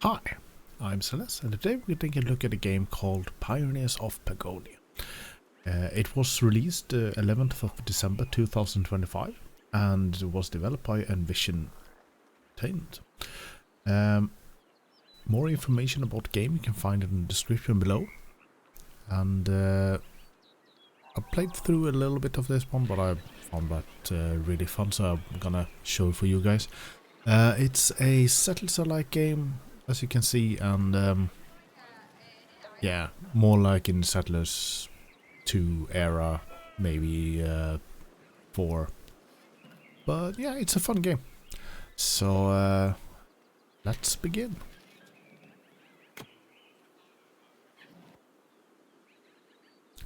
Hi, I'm Zinez, and today we're taking a look at a game called Pioneers of Pagonia. It was released 11th of December 2025 and was developed by Envision Entertainment. More information about the game you can find in the description below. And I played through a little bit of this one, but I found that really fun, so I'm gonna show it for you guys. It's a Settlers-alike game, as you can see, and yeah, more like in Settlers 2 era, maybe 4. But yeah, it's a fun game. So let's begin.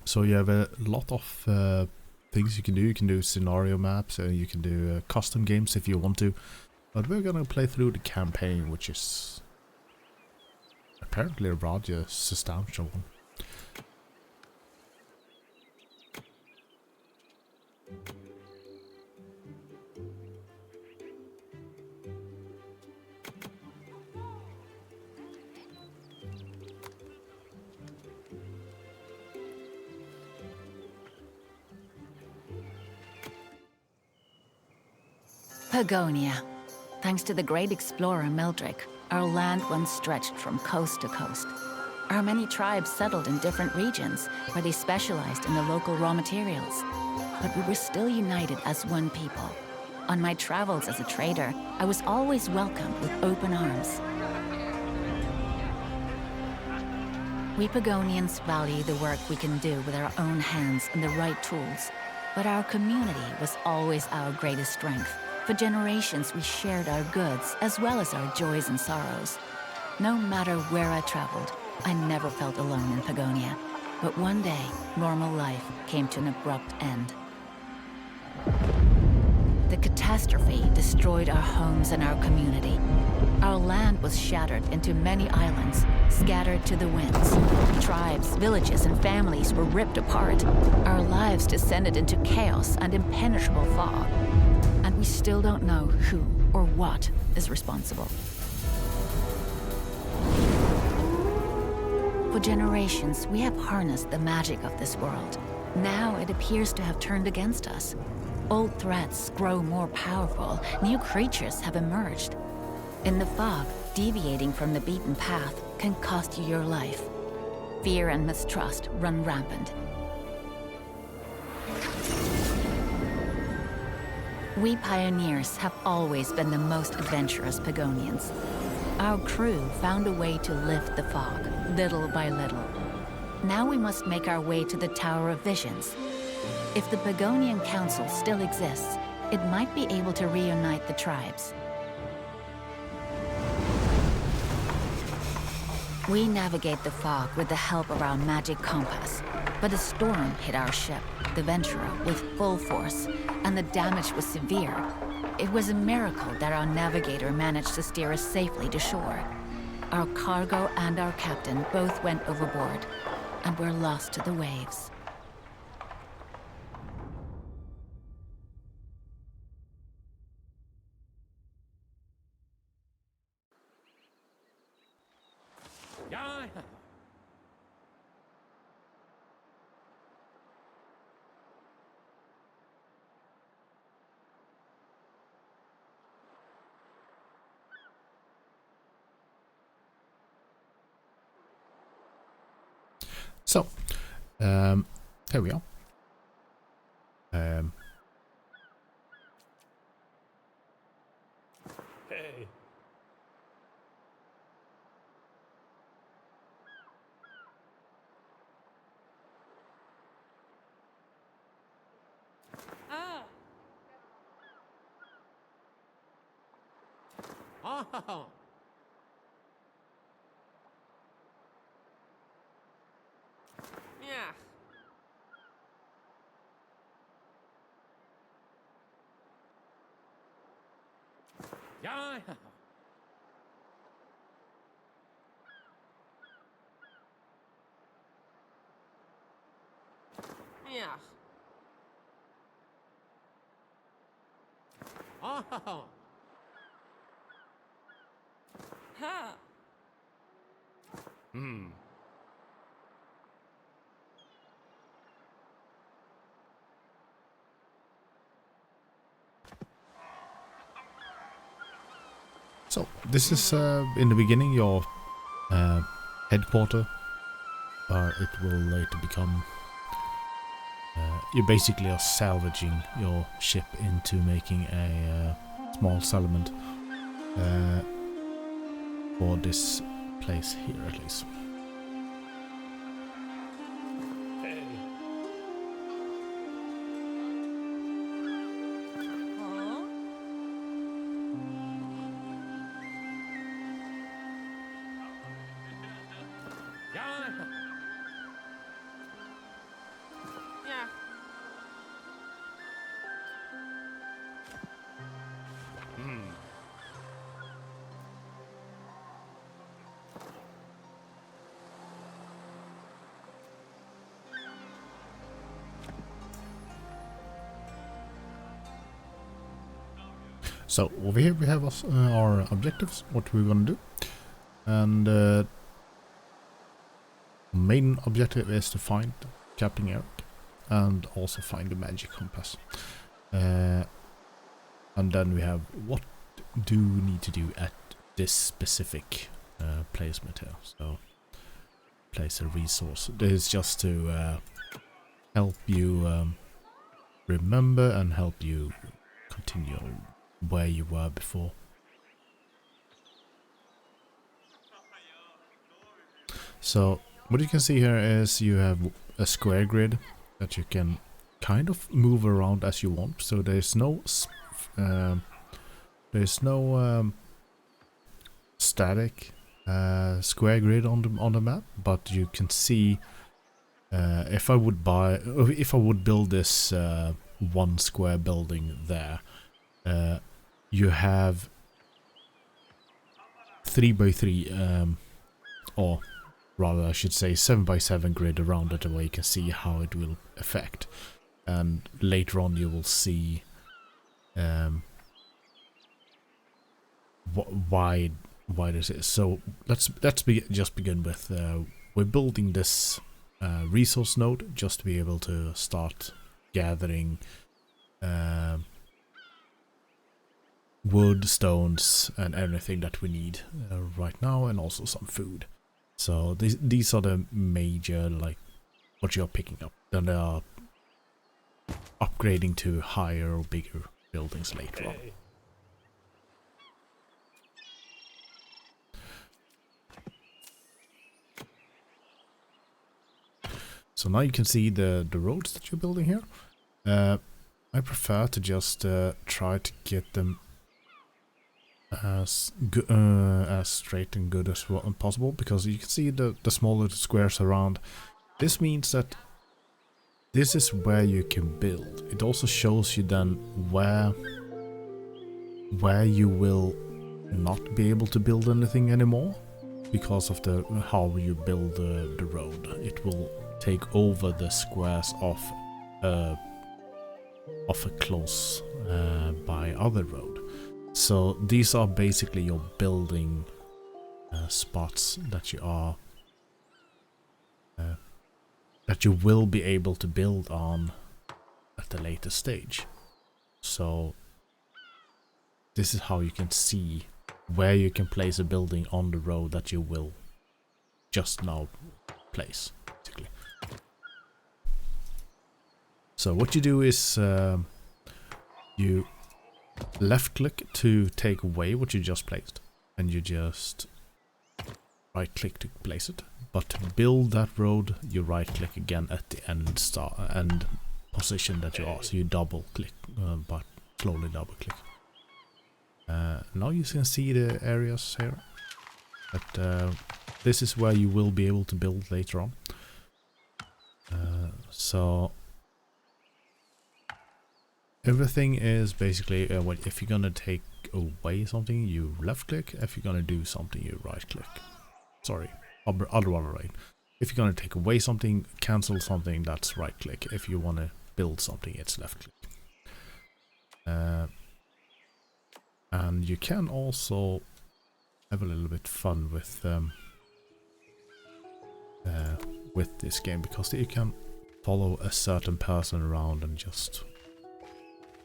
So you have a lot of things you can do. You can do scenario maps, you can do custom games if you want to. But we're gonna play through the campaign, which is apparently a rather substantial one. Pagonia. Thanks to the great explorer Meldrick, our land once stretched from coast to coast. Our many tribes settled in different regions where they specialized in the local raw materials. But we were still united as one people. On my travels as a trader, I was always welcomed with open arms. We Pagonians value the work we can do with our own hands and the right tools. But our community was always our greatest strength. For generations, we shared our goods as well as our joys and sorrows. No matter where I traveled, I never felt alone in Pagonia. But one day, normal life came to an abrupt end. The catastrophe destroyed our homes and our community. Our land was shattered into many islands, scattered to the winds. Tribes, villages, and families were ripped apart. Our lives descended into chaos and impenetrable fog. And we still don't know who or what is responsible. For generations, we have harnessed the magic of this world. Now it appears to have turned against us. Old threats grow more powerful, new creatures have emerged. In the fog, deviating from the beaten path can cost you your life. Fear and mistrust run rampant. We pioneers have always been the most adventurous Pagonians. Our crew found a way to lift the fog, little by little. Now we must make our way to the Tower of Visions. If the Pagonian Council still exists, it might be able to reunite the tribes. We navigate the fog with the help of our magic compass, but a storm hit our ship, the Ventura, with full force, and the damage was severe. It was a miracle that our navigator managed to steer us safely to shore. Our cargo and our captain both went overboard, and were lost to the waves. Yeah. So, here we are. Hey. Oh. Yeah. Yeah. Yeah. Oh. Ha. So this is in the beginning your headquarter, but it will later become. You basically are salvaging your ship into making a small settlement for this place here, at least. Yeah. Yeah. So over here we have our objectives, what we're gonna do, and main objective is to find Captain Eric and also find the magic compass. And then we have what do we need to do at this specific placement here. So place a resource. This is just to help you remember and help you continue where you were before. So what you can see here is you have a square grid that you can kind of move around as you want. So there's no static square grid on the map, but you can see if I would build this one square building there, you have 3x3 or rather I should say 7x7 grid around it, where you can see how it will affect, and later on you will see why this is. So let's just begin with we're building this resource node just to be able to start gathering wood, stones, and everything that we need right now, and also some food. So these are the major, like, what you're picking up. Then they are upgrading to higher or bigger buildings later on. So now you can see the roads that you're building here. I prefer to just try to get them as straight and good as possible, because you can see the smaller squares around. This means that this is where you can build. It also shows you then where you will not be able to build anything anymore because of how you build the road. It will take over the squares of a close by other road. So these are basically your building spots that you are that you will be able to build on at the later stage. So this is how you can see where you can place a building on the road that you will just now place, basically. So what you do is you left click to take away what you just placed, and you just right click to place it. But to build that road, you right click again at the end position that you are. So you double click, but slowly double click. Now you can see the areas here. But this is where you will be able to build later on. So everything is basically if you're gonna take away something, you left click. If you're gonna do something, you right click. Sorry, other one, right? If you're gonna take away something, cancel something, that's right click. If you wanna build something, it's left click. And you can also have a little bit fun with with this game, because you can follow a certain person around and just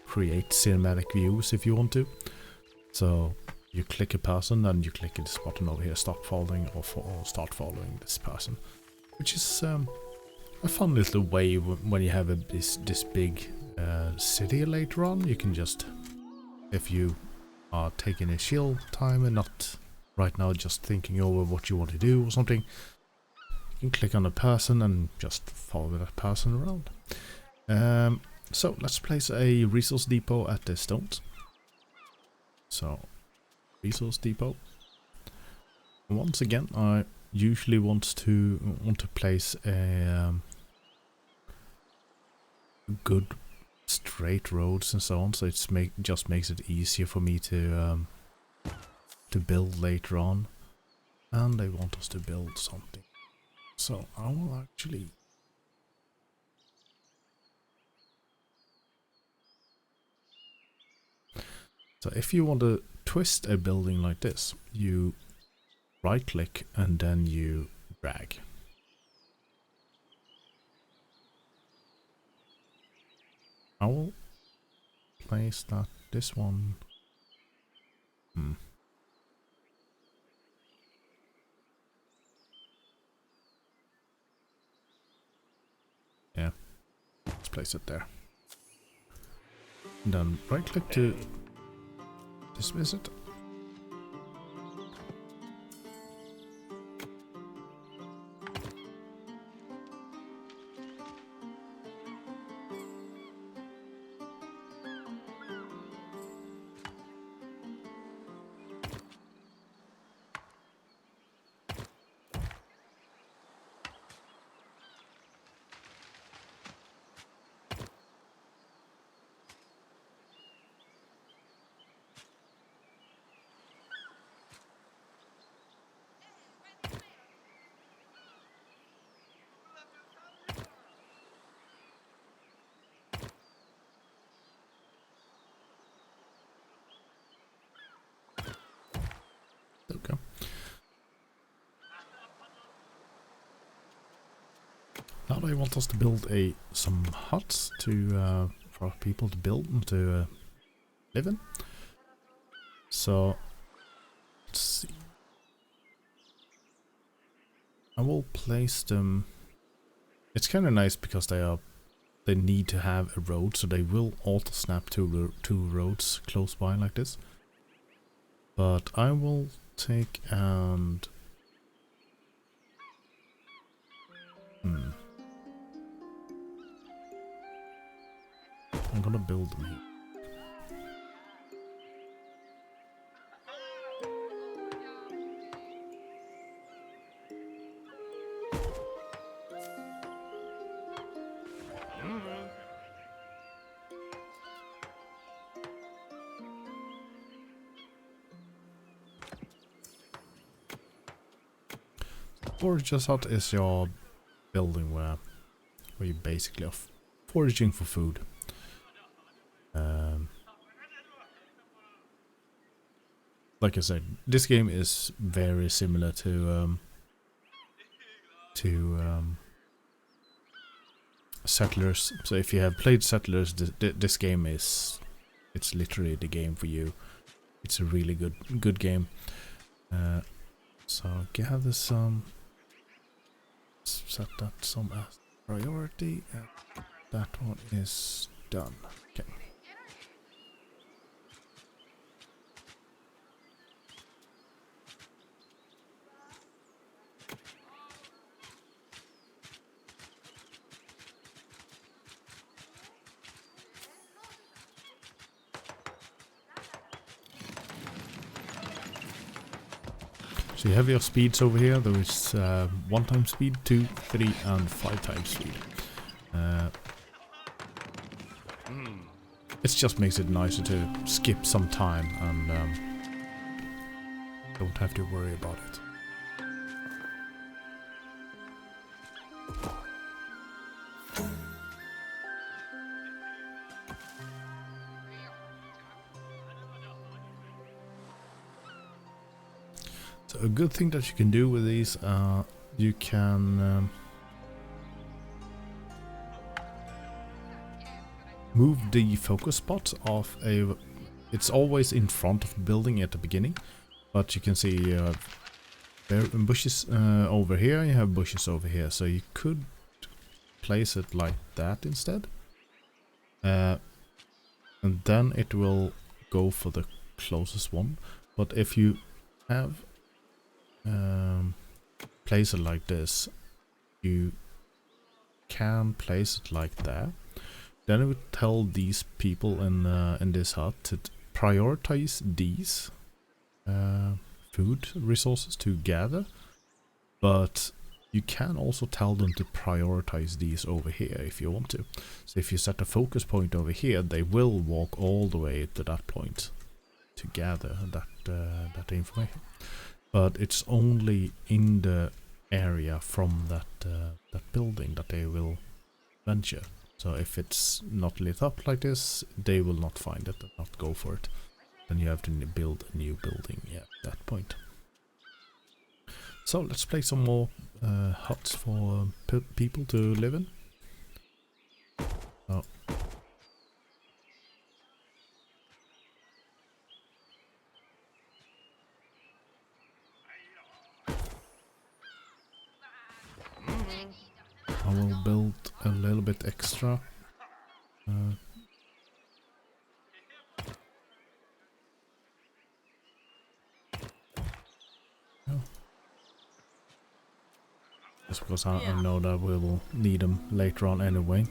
create cinematic views if you want to. So you click a person and you click this button over here, stop following, or start following this person, which is a fun little way when you have this big city later on. You can just, if you are taking a chill time and not right now just thinking over what you want to do or something, you can click on a person and just follow that person around. So let's place a resource depot at the stones. So resource depot. Once again, I usually want to place a good straight roads and so on, so it's just makes it easier for me to build later on. And they want us to build something, so I will actually so if you want to twist a building like this, you right click and then you drag. I will place that, this one. Yeah, let's place it there. And then right click to dismiss it. Okay. Now they want us to build some huts to for people to build and to live in. So let's see. I will place them. It's kind of nice because they need to have a road, so they will auto snap two roads close by like this. But I will take and I'm gonna build them here. Forager's hut is your building where you basically are foraging for food. Like I said, this game is very similar to Settlers. So if you have played Settlers, this game it's literally the game for you. It's a really good game. So gather some. Set that some as priority, and that one is done. Okay. So you have your speeds over here. There is 1 times speed, 2, 3 and 5 times speed. It just makes it nicer to skip some time and don't have to worry about it. So a good thing that you can do with these you can move the focus spot of a... It's always in front of the building at the beginning, but you can see there are bushes over here, you have bushes over here, so you could place it like that instead. And then it will go for the closest one. But if you have place it like this, you can place it like that. Then it would tell these people in this hut to prioritize these food resources to gather, but you can also tell them to prioritize these over here if you want to. So if you set a focus point over here, they will walk all the way to that point to gather that information. But it's only in the area from that building that they will venture. So if it's not lit up like this, they will not find it and not go for it. Then you have to build a new building at that point. So let's play some more huts for people to live in. Oh. I will build a little bit extra. Just because I know that we will need them later on anyway.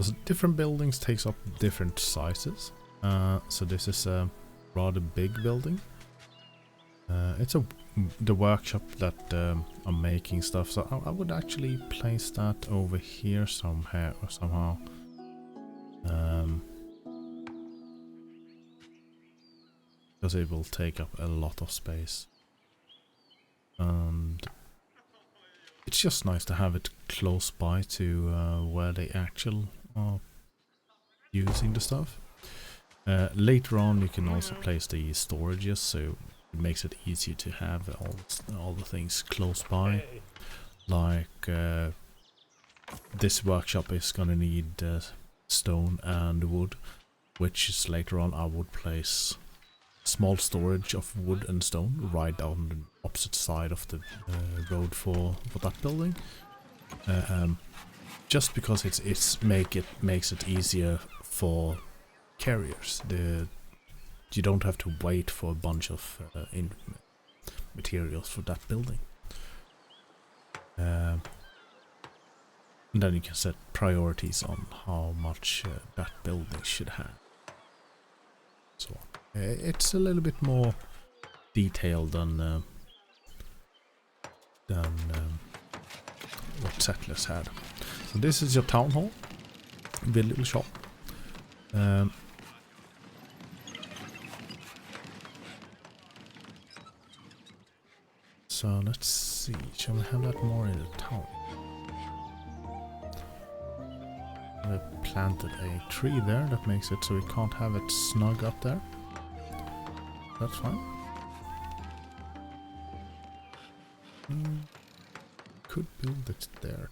So different buildings takes up different sizes. So this is a rather big building. It's the workshop that I'm making stuff. So I would actually place that over here somehow. Because it will take up a lot of space. And it's just nice to have it close by to where they actually are using the stuff. Later on you can also place the storages, so it makes it easier to have all the things close by. Like this workshop is gonna need stone and wood, which is later on I would place small storage of wood and stone right down the opposite side of the road for that building. Just because it makes it easier for carriers. You don't have to wait for a bunch of materials for that building. And then you can set priorities on how much that building should have. So it's a little bit more detailed than what Settlers had. So this is your town hall, the little shop. So let's see, shall we have that more in the town? I planted a tree there, that makes it so we can't have it snug up there. That's fine. Could build it there.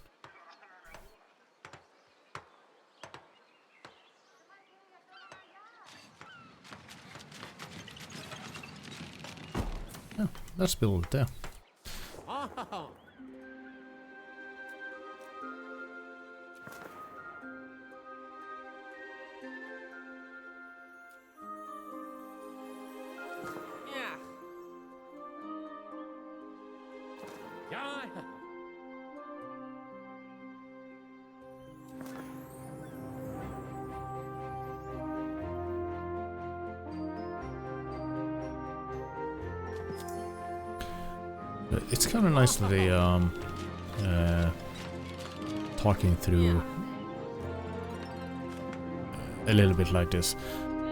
Yeah, let's build it there. Oh. Yeah. Yeah. It's kind of nice that they talking through a little bit like this.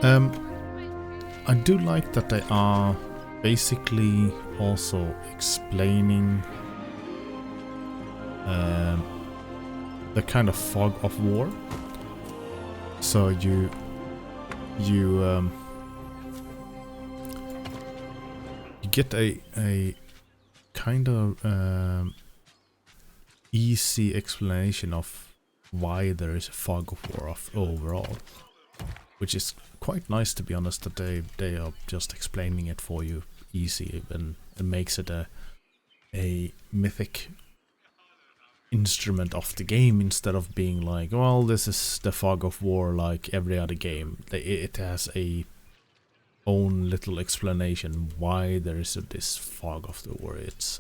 I do like that they are basically also explaining the kind of fog of war. So you get a kind of easy explanation of why there is a fog of war overall, which is quite nice, to be honest, that they are just explaining it for you easy, and it makes it a mythic instrument of the game, instead of being like, well, this is the fog of war like every other game. It has a own little explanation why there is this fog of the war. It's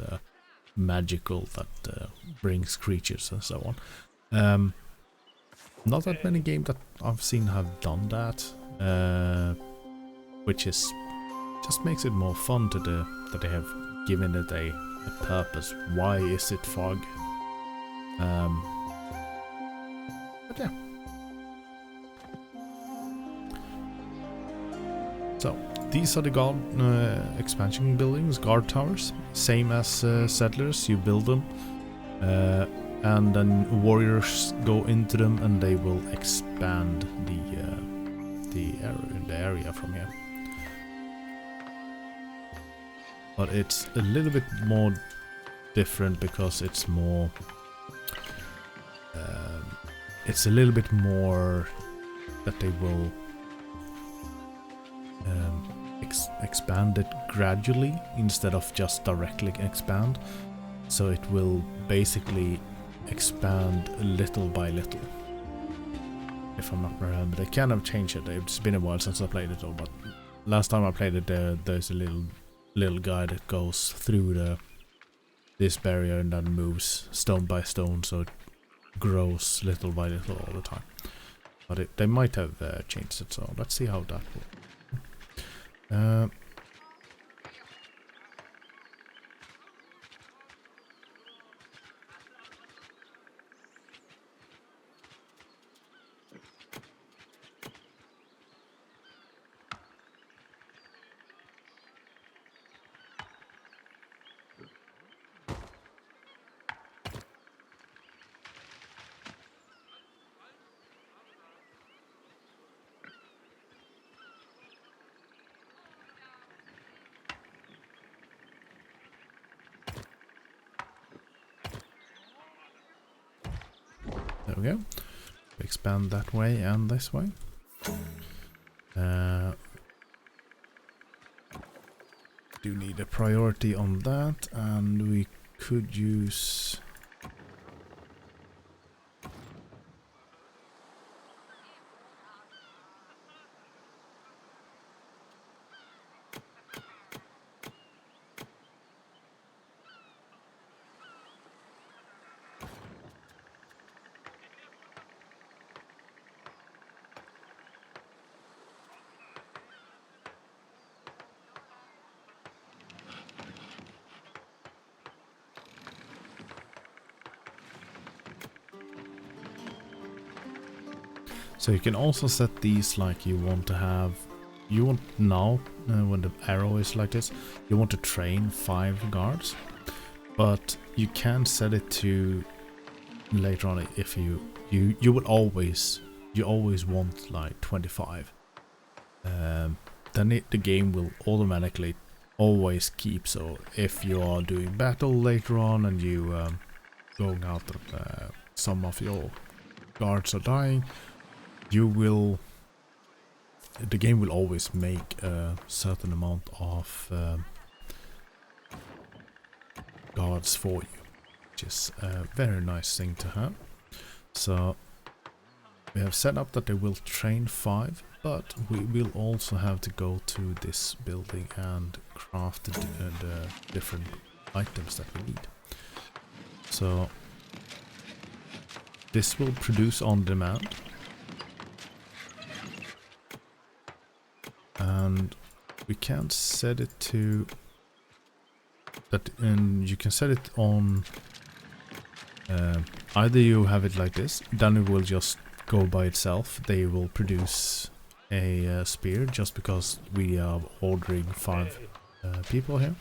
magical, that brings creatures and so on. Not that many games that I've seen have done that, which is just makes it more fun that they have given it a purpose. Why is it fog? But yeah. So these are the guard expansion buildings, guard towers, same as settlers. You build them, and then warriors go into them, and they will expand the area from here. But it's a little bit more different because it's more. It's a little bit more that they will expand it gradually instead of just directly expand. So it will basically expand little by little. If I'm not wrong, but they kind of changed it. It's been a while since I played it though, but last time I played it, there's a little guy that goes through this barrier and then moves stone by stone, so it grows little by little all the time. But they might have changed it, so let's see how that will. There we go. Expand that way and this way. Do need a priority on that, and we could use. So you can also set these like you want to have. You want now, when the arrow is like this, you want to train 5 guards, but you can set it to later on if you would always want like 25. Then the game will automatically always keep. So if you are doing battle later on and you going out and some of your guards are dying, the game will always make a certain amount of guards for you, which is a very nice thing to have. So we have set up that they will train 5, but we will also have to go to this building and craft the different items that we need. So this will produce on demand. And we can set it to that, and you can set it on either you have it like this, then it will just go by itself. They will produce a spear just because we are ordering 5 people here.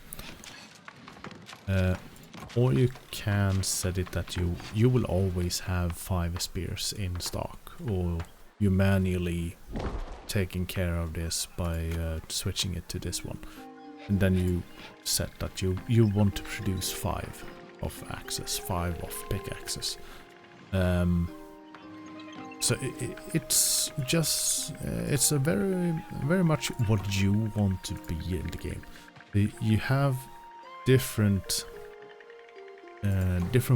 Or you can set it that you will always have 5 spears in stock, or you manually taking care of this by switching it to this one. And then you set that you want to produce 5 of axes, 5 of pickaxes. So it's just it's a very much what you want to be in the game. You have different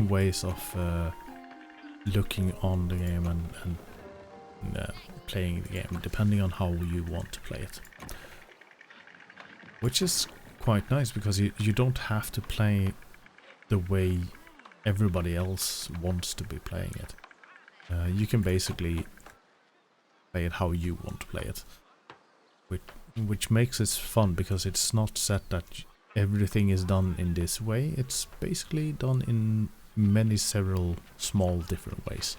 ways of looking on the game and playing the game, depending on how you want to play it. Which is quite nice, because you don't have to play the way everybody else wants to be playing it. You can basically play it how you want to play it. Which makes it fun, because it's not set that everything is done in this way. It's basically done in several small different ways.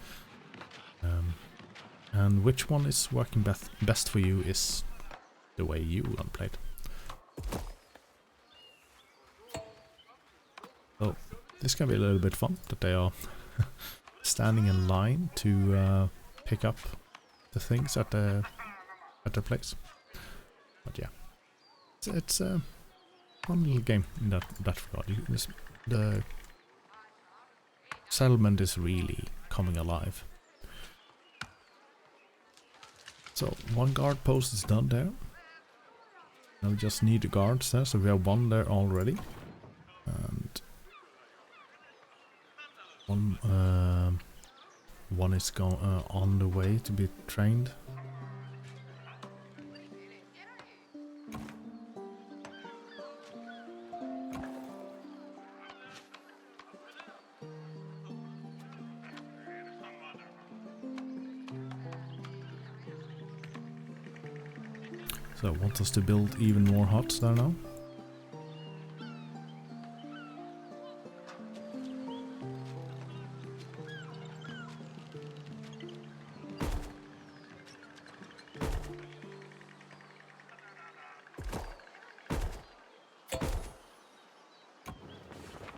And which one is working best for you is the way you want to play it. So this can be a little bit fun, that they are standing in line to pick up the things at the place. But yeah, it's a fun little game in that regard. The settlement is really coming alive. So one guard post is done there. Now we just need the guards there, so we have 1 there already. And one is on the way to be trained. So I want us to build even more huts there now.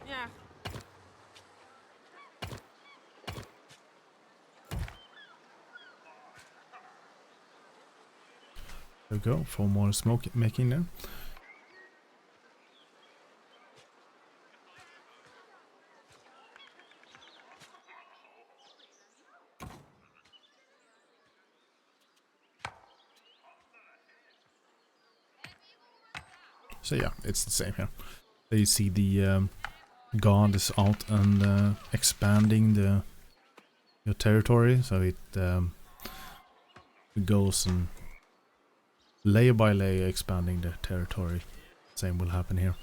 Yeah. There we go, for more smoke making there. So yeah, it's the same here. There you see the guard is out and expanding your territory, so it goes and layer by layer expanding the territory. Same will happen here.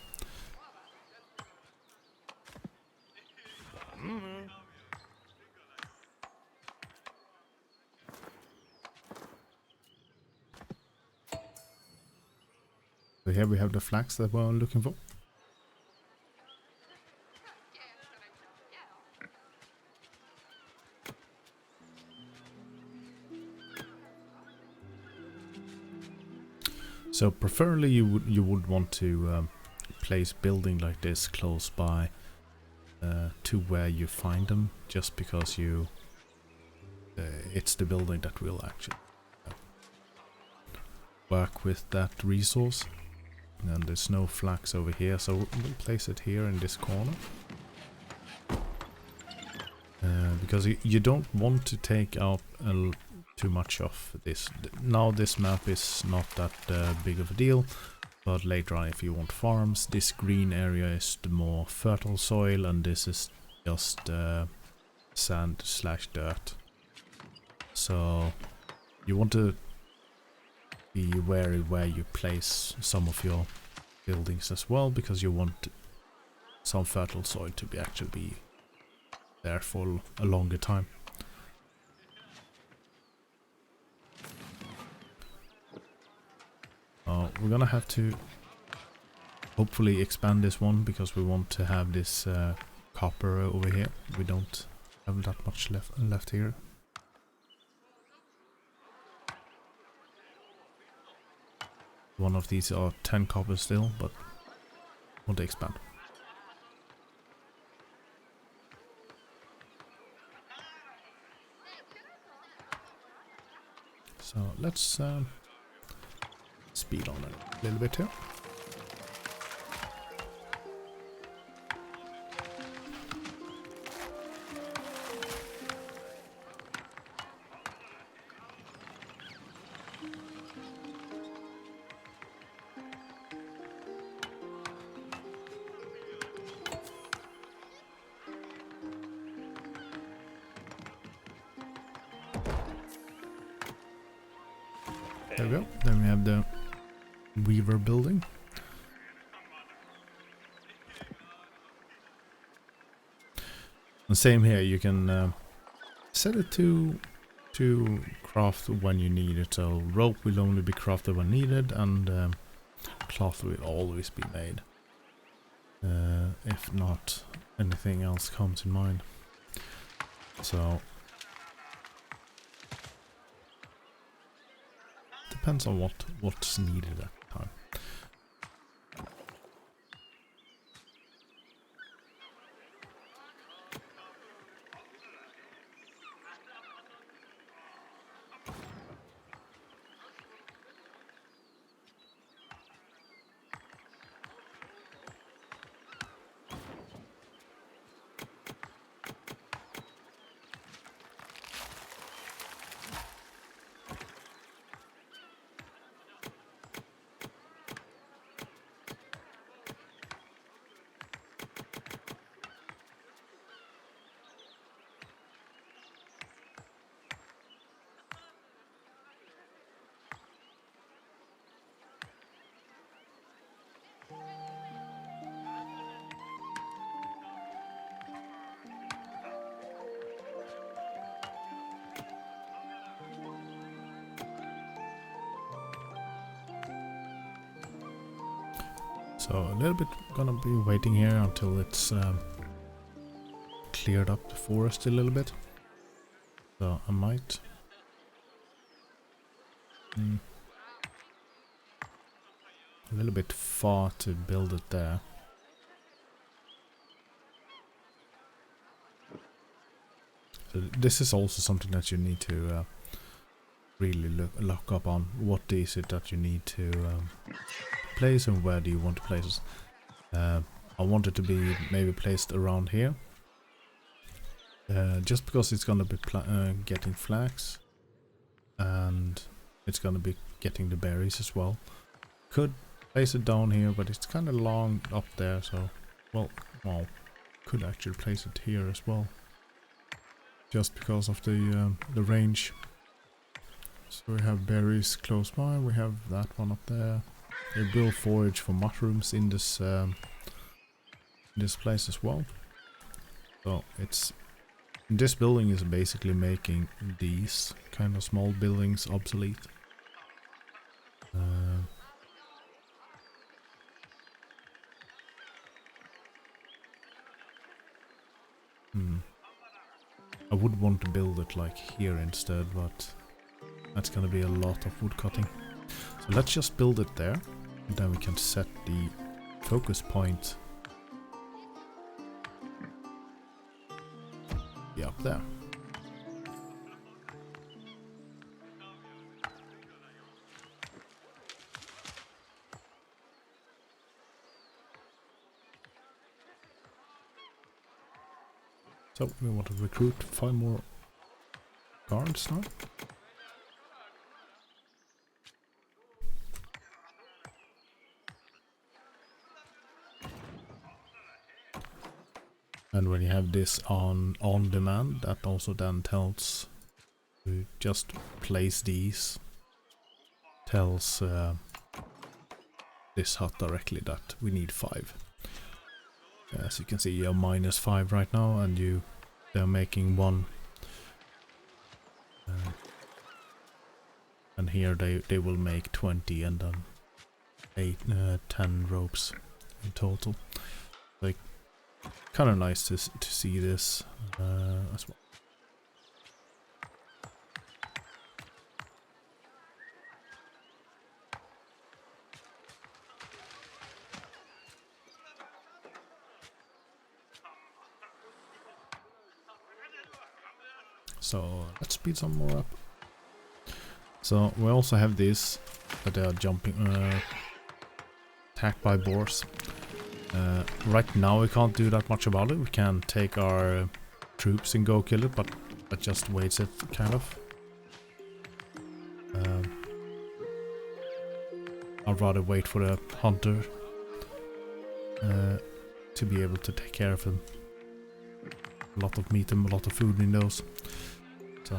So here we have the flags that we're looking for. So preferably you would want to place building like this close by to where you find them, just because it's the building that will actually work with that resource. And there's no flags over here, so we'll place it here in this corner. Because you don't want to take out too much of this. Now this map is not that big of a deal, but later on if you want farms, this green area is the more fertile soil, and this is just sand / dirt. So you want to be wary where you place some of your buildings as well, because you want some fertile soil to actually be there for a longer time. We're gonna have to hopefully expand this one, because we want to have this copper over here. We don't have that much left here. One of these are 10 copper still, but want to expand. So let's speed on it a little bit here. There we go. Then we have the Weaver building. And same here, you can set it to craft when you need it. So rope will only be crafted when needed, and cloth will always be made. If not anything else comes in mind. So depends on what's needed at the time. So a little bit gonna be waiting here until it's cleared up the forest a little bit. So I might a little bit far to build it there. So this is also something that you need to really look up on. What is it that you need to place and where do you want to place it? I want it to be maybe placed around here. Just because it's gonna be getting flax and it's gonna be getting the berries as well. Could place it down here, but it's kind of long up there, so well, could actually place it here as well, just because of the range. So we have berries close by. We have that one up there. They will forage for mushrooms in this place as well. So it's this building is basically making these kind of small buildings obsolete. I would want to build it like here instead, but that's gonna be a lot of wood cutting. So let's just build it there, and then we can set the focus point. Yeah, up there. So we want to recruit 5 more guards now. And when you have this on demand, that also then tells to just place these. Tells this hut directly that we need 5. As you can see, you're -5 right now, and they're making 1. And here they will make 20, and then 10 ropes in total. Like, kind of nice to see this as well. So let's speed some more up. So we also have this, that they are jumping, attacked by boars. Right now we can't do that much about it. We can take our troops and go kill it, but that just waits it, kind of. I'd rather wait for the hunter to be able to take care of them. A lot of meat and a lot of food in those. So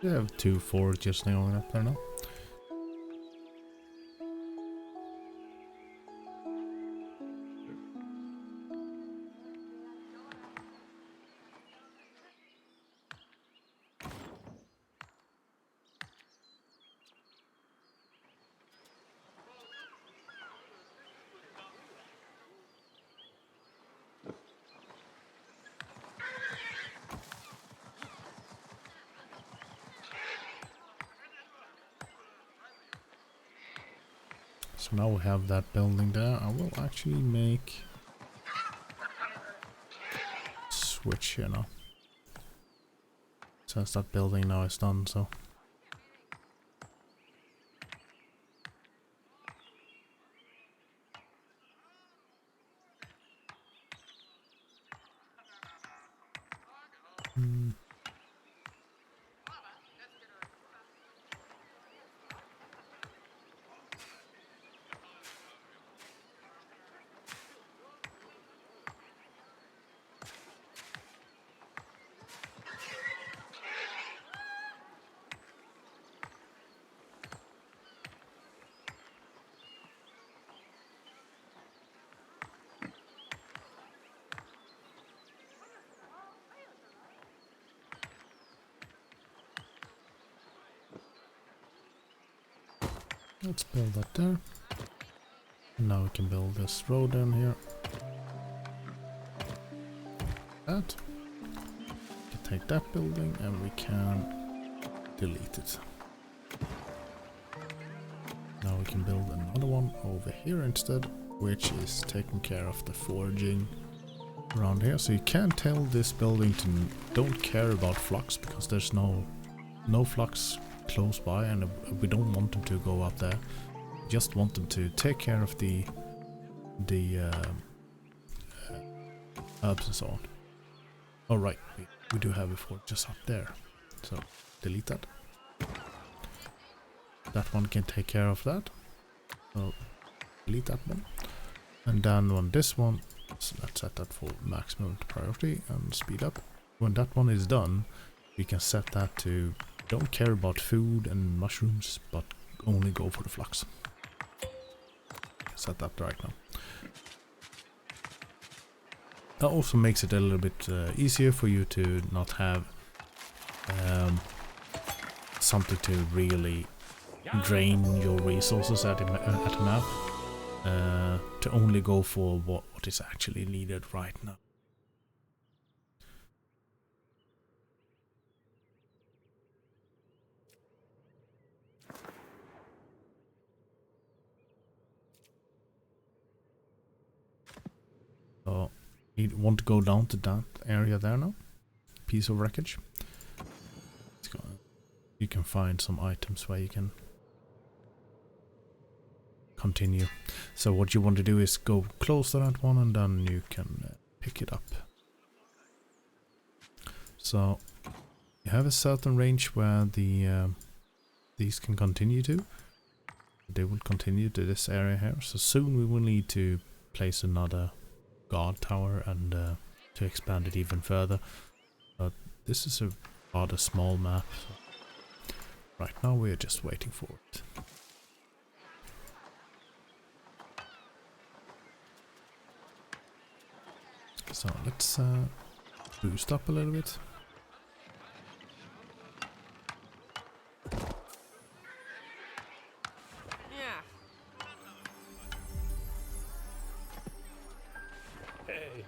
we have 2 forages going up there now. So now we have that building there. I will actually make switch here now. Since that building now is done, so let's build that there. And now we can build this road down here. That. We can take that building and we can delete it. Now we can build another one over here instead, which is taking care of the foraging around here. So you can tell this building to don't care about flux because there's no flux close by, and we don't want them to go up there. We just want them to take care of the herbs and so on. Oh right, we do have a fort just up there, so delete that. That one can take care of that, so delete that one. And then on this one, so let's set that for maximum priority and speed up. When that one is done, we can set that to don't care about food and mushrooms, but only go for the flux. Set that right now. That also makes it a little bit easier for you to not have something to really drain your resources at a map. To only go for what is actually needed right now. So you want to go down to that area there now, piece of wreckage. you can find some items where you can continue. So what you want to do is go close to that one, and then you can pick it up. So you have a certain range where the these can continue to. They will continue to this area here. So soon we will need to place another guard tower and to expand it even further. But this is a rather small map. So right now we are just waiting for it. So let's boost up a little bit. Yeah. Hey.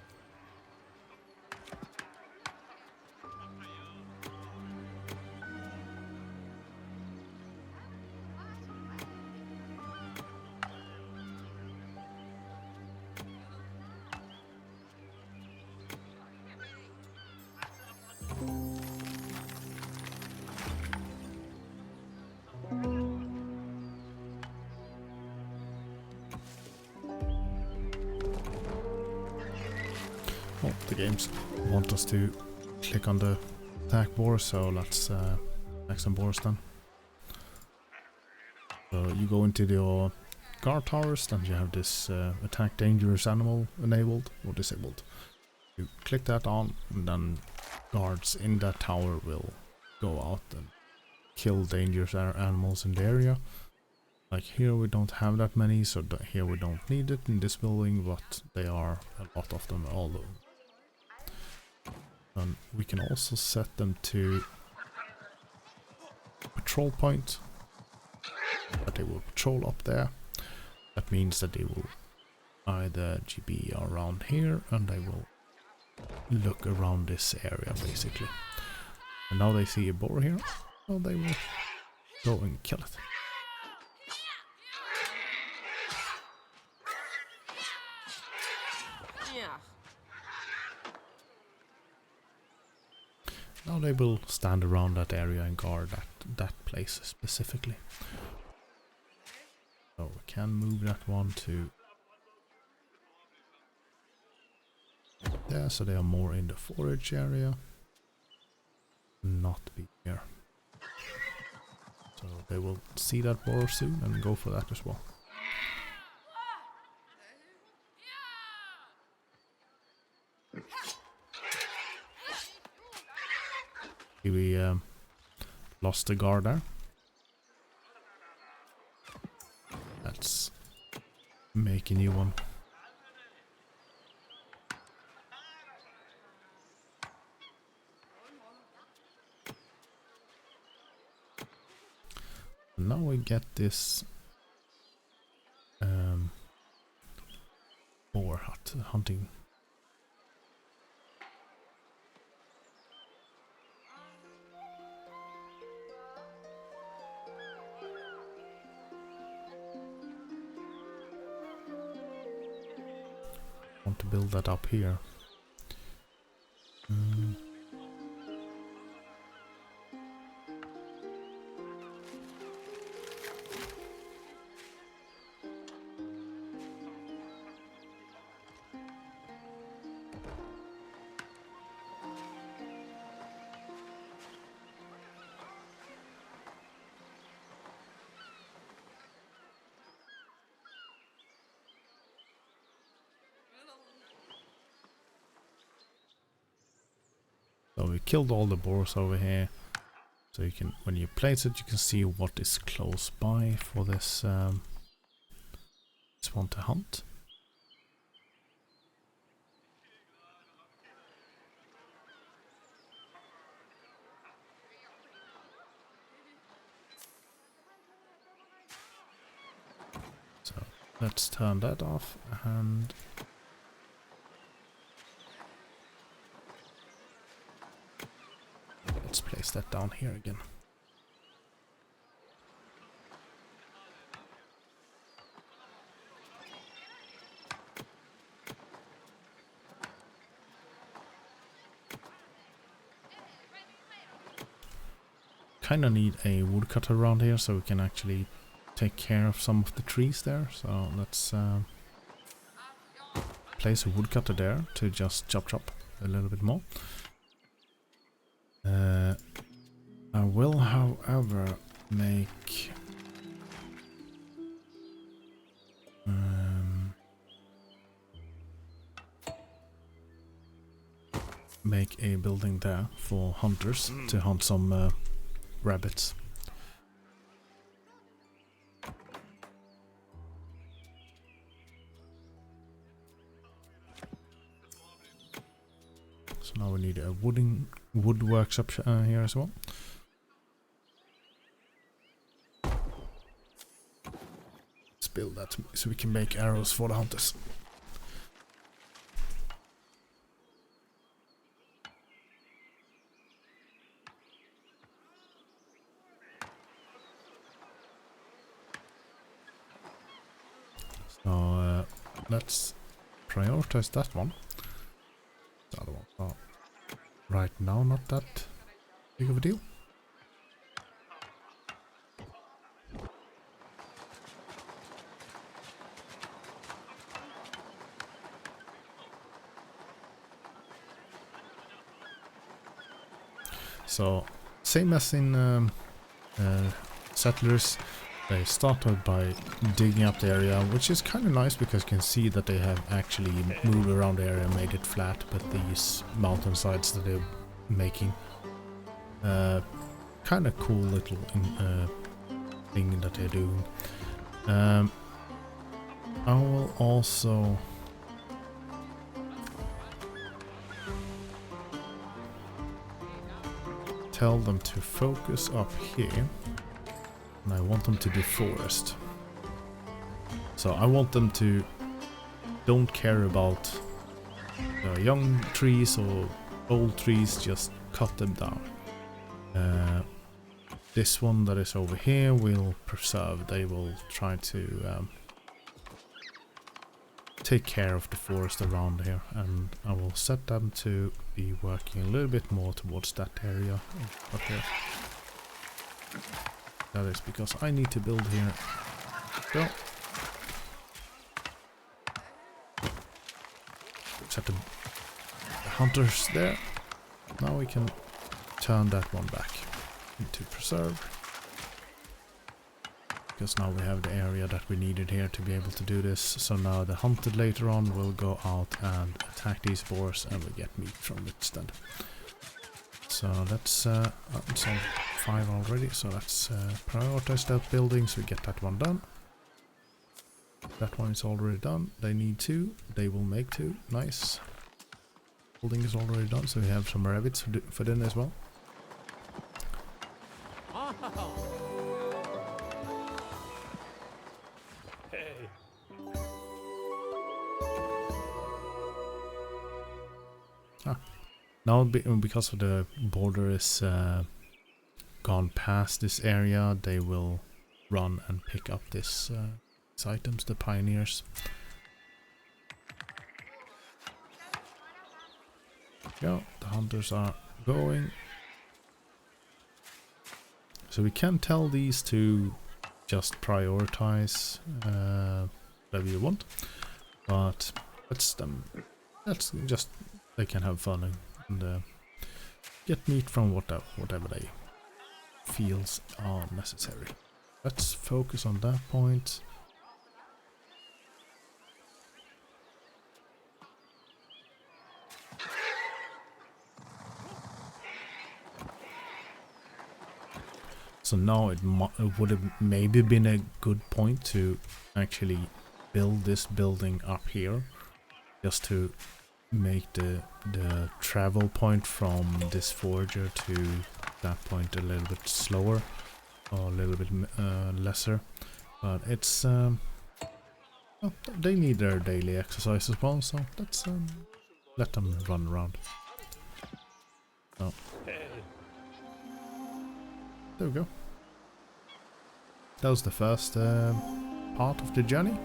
Well, the games want us to click on the attack board, so let's attack some boars then. So you go into your guard towers, then you have this attack dangerous animal enabled or disabled. You click that on, and then guards in that tower will go out and kill dangerous animals in the area. Like here we don't have that many, so here we don't need it in this building, but there are a lot of them all over. And we can also set them to patrol point, that they will patrol up there. That means that they will either GB around here, and they will look around this area basically. And now they see a boar here, so they will go and kill it. Yeah. Now they will stand around that area and guard that place specifically. So we can move that one to there, so they are more in the forage area, not be here. So they will see that boar soon and go for that as well. We lost the guard there. Let's make a new one. Now we get this boar hut hunting. Want to build that up here. So we killed all the boars over here. So you can, when you place it, you can see what is close by for this this one to hunt. So let's turn that off and let's place that down here again. kind of need a woodcutter around here so we can actually take care of some of the trees there. So let's place a woodcutter there to just chop a little bit more. I will, however, make a building there for hunters to hunt some rabbits. So now we need a wood workshop here as well. Let's build that so we can make arrows for the hunters. So let's prioritize that one. The other ones are right now not that big of a deal. So same as in Settlers, they started by digging up the area, which is kind of nice because you can see that they have actually moved around the area and made it flat with these mountainsides that they're making. Kind of cool little thing that they're doing. I will also tell them to focus up here. And I want them to do forest. So I want them to don't care about young trees or old trees, just cut them down. This one that is over here will preserve. They will try to take care of the forest around here, and I will set them to be working a little bit more towards that area up here. That is because I need to build here. Go. Set the hunters there. Now we can turn that one back into preserve. Because now we have the area that we needed here to be able to do this. So now the hunted later on will go out and attack these boars and we get meat from it instead. So let's it's on 5 already, so let's prioritize that building so we get that one done. That one is already done. They need 2. They will make 2. Nice. Building is already done, so we have some rabbits for dinner as well. Now, because of the border is gone past this area, they will run and pick up these items, the pioneers. Go, the hunters are going. So we can tell these to just prioritize whatever you want, but let's just they can have fun and get meat from whatever they feels are necessary. Let's focus on that point. So now it would have maybe been a good point to actually build this building up here, just to make the travel point from this forager to that point a little bit slower or a little bit lesser, but it's well, they need their daily exercise as well, so let's let them run around. So there we go. That was the first part of the journey.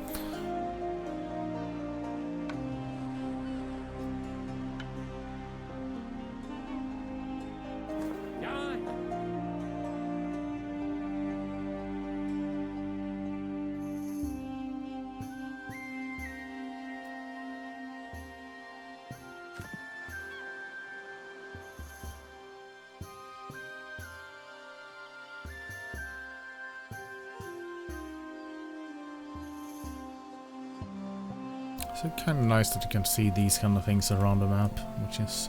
So kind of nice that you can see these kind of things around the map, which is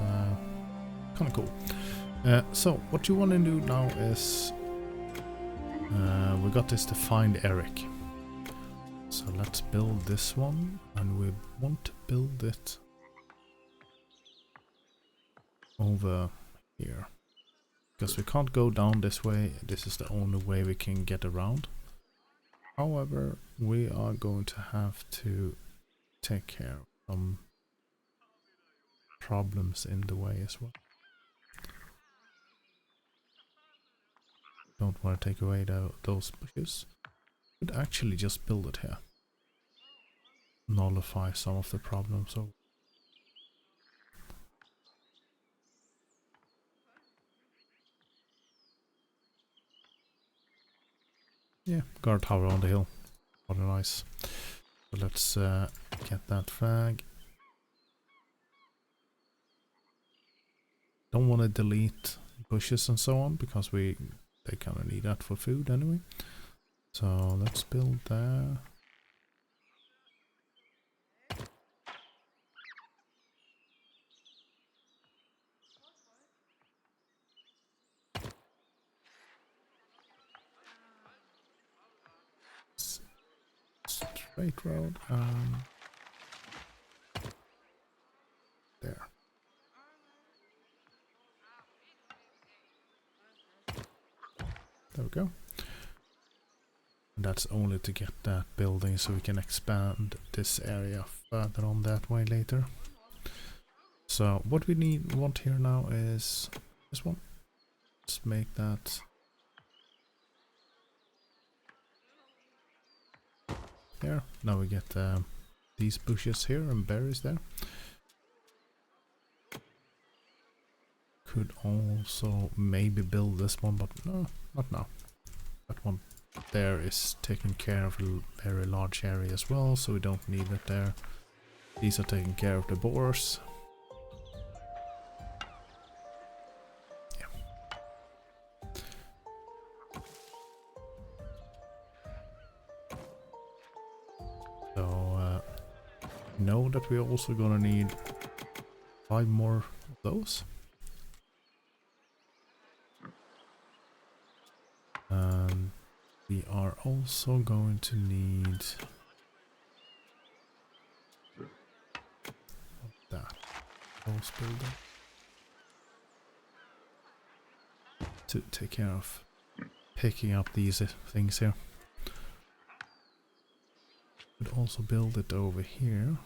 kind of cool. So what you want to do now is we got this to find Eric. So let's build this one, and we want to build it over here because we can't go down this way. This is the only way we can get around. However, we are going to have to take care of some problems in the way as well. Don't want to take away those bushes. Could actually just build it here. Nullify some of the problems. So yeah, guard tower on the hill. What nice. So let's get that flag. Don't want to delete bushes and so on because they kind of need that for food anyway. So let's build there. Straight road. There. There we go. And that's only to get that building so we can expand this area further on that way later. So what we want here now is this one. Let's make that there. Now we get these bushes here and berries there. Could also maybe build this one, but no, not now. That one there is taking care of a very large area as well, so we don't need it there. These are taking care of the boars. Yeah. So know that we're also gonna need 5 more of those. And we are also going to need that house builder to take care of picking up these things here. Could also build it over here.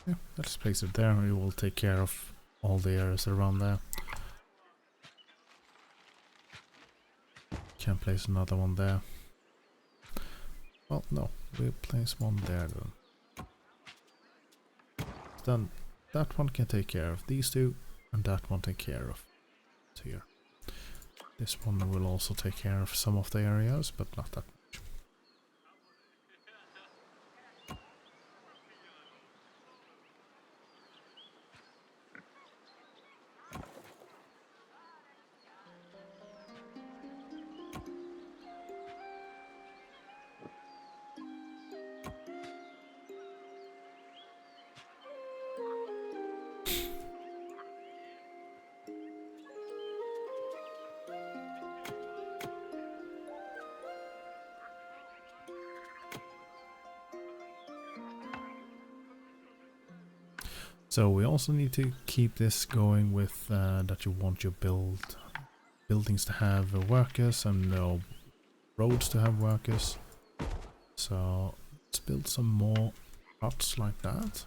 Yeah, let's place it there. We will take care of all the areas around there. Can place another one there. Well, no, we'll place one there then. Then that one can take care of these two, and that one take care of here. This one will also take care of some of the areas, but not that much. So we also need to keep this going with that you want your buildings to have workers and roads to have workers. So let's build some more huts like that.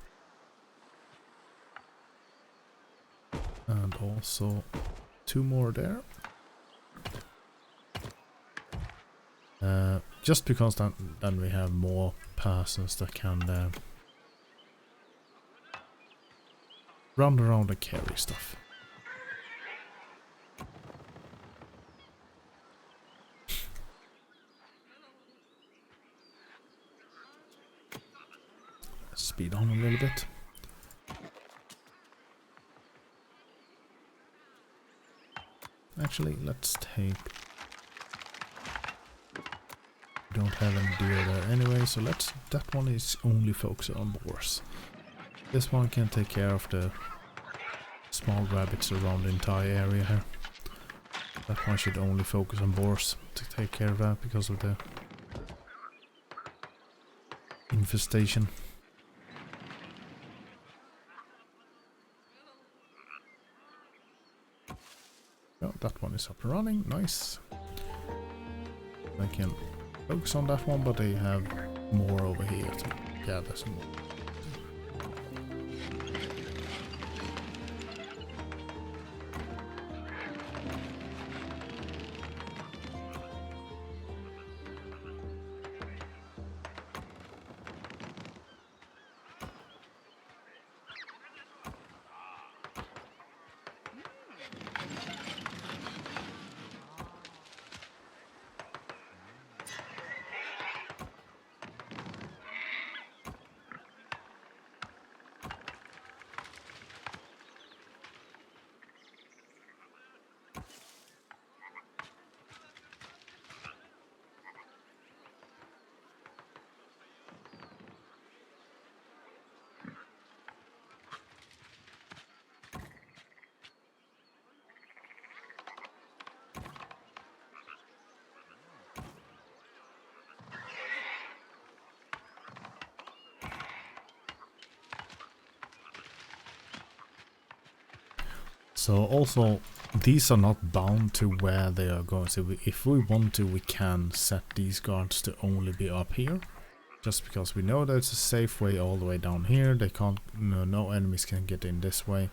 And also 2 more there. Just because then we have more persons that can run around and carry stuff. Let's speed on a little bit. Actually, let's take... We don't have any deer there anyway, so let's... That one is only focused on boars. This one can take care of the small rabbits around the entire area here. That one should only focus on boars to take care of that because of the infestation. Oh, that one is up and running, nice. I can focus on that one, but they have more over here to gather some more. So also, these are not bound to where they are going. So if we want to, we can set these guards to only be up here. Just because we know that it's a safe way all the way down here. They can't, no enemies can get in this way.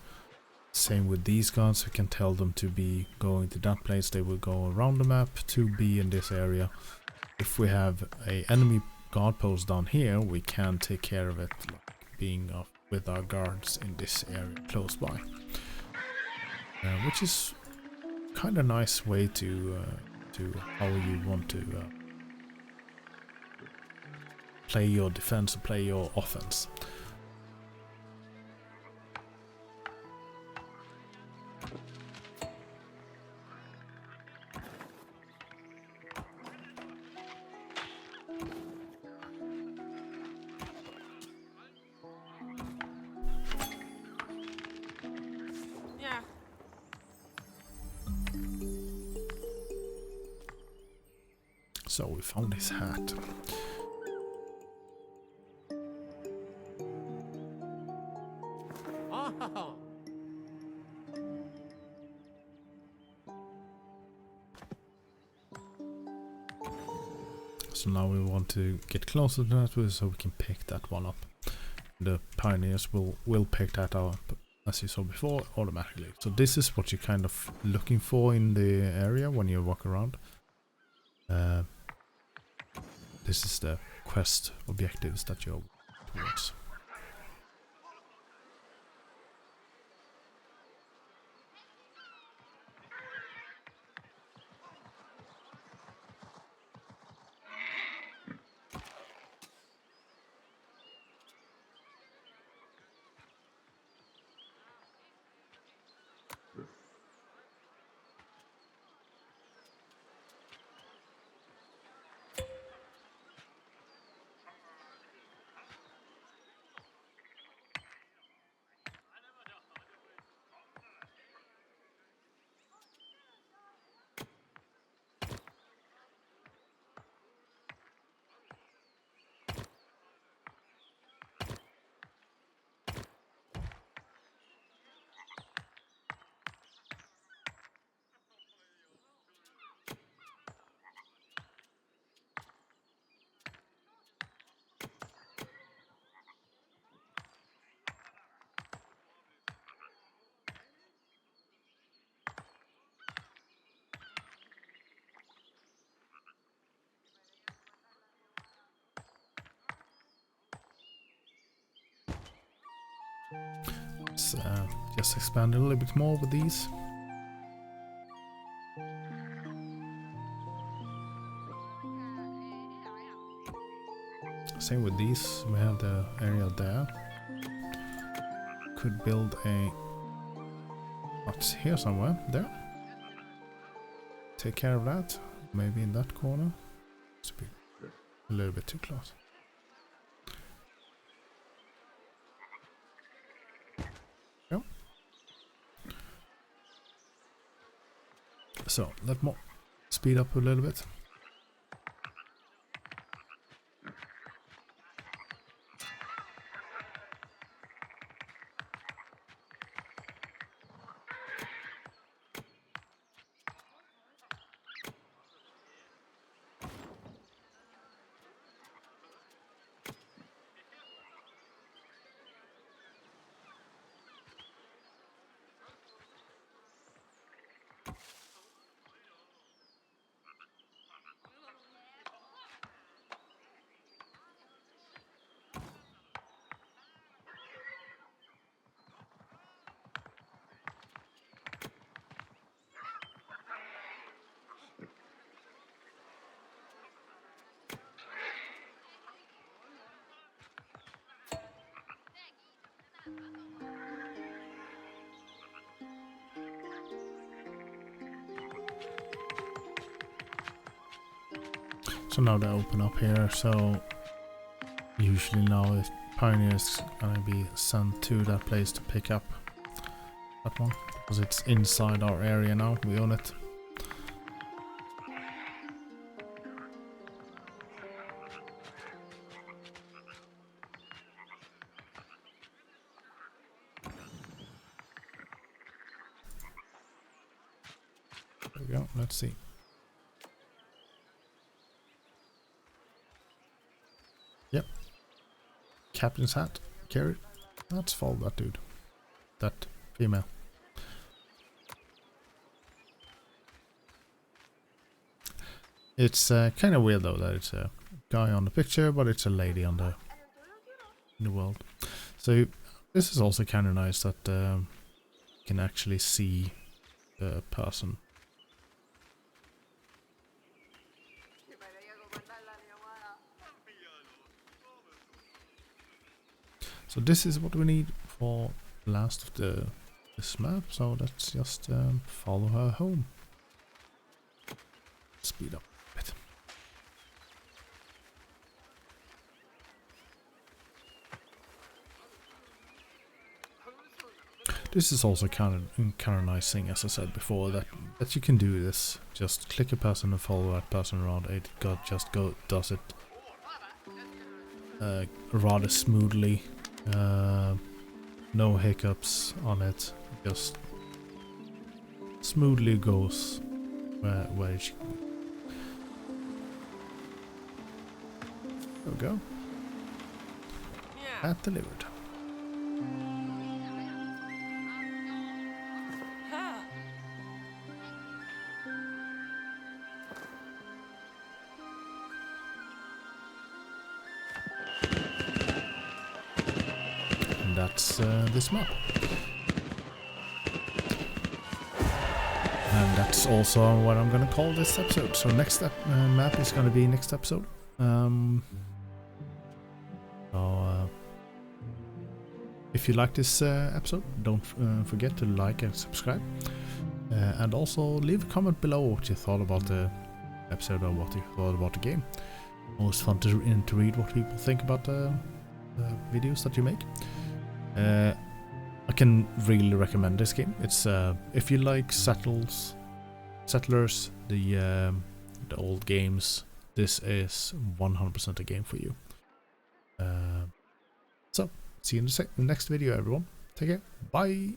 Same with these guards, we can tell them to be going to that place. They will go around the map to be in this area. If we have a enemy guard post down here, we can take care of it, like being up with our guards in this area close by. Which is kind of nice way to how you want to play your defense or play your offense. So we found his hat. Oh. So now we want to get closer to that so we can pick that one up. The pioneers will pick that up, as you saw before, automatically. So this is what you're kind of looking for in the area when you walk around. This is the quest objectives that you're towards. Let's just expand a little bit more with these. same with these. We have the area there. Could build a hut here somewhere. There. Take care of that. Maybe in that corner. It's a little bit too close. Go. So let me speed up a little bit. So now they open up here, so usually now the Pioneers gonna be sent to that place to pick up that one, because it's inside our area now, we own it. There we go, let's see. Yep. Captain's hat. Carry. Let's follow that dude. That female. It's kind of weird though that it's a guy on the picture, but it's a lady on the in the world. So this is also kind of nice that you can actually see the person. So this is what we need for the last of this map, so let's just follow her home. Speed up a bit. This is also kind of nice thing, as I said before, that you can do this. Just click a person and follow that person around. It does it rather smoothly. No hiccups on it, just smoothly goes where it should. There we go. At delivered. That's this map. And that's also what I'm gonna call this episode. So next map is gonna be next episode. If you like this episode, don't forget to like and subscribe. And also leave a comment below what you thought about the episode or what you thought about the game. Always fun to read what people think about the videos that you make. I can really recommend this game. It's if you like settlers, the old games, this is 100% a game for you. So see you in the next video, everyone. Take care. Bye.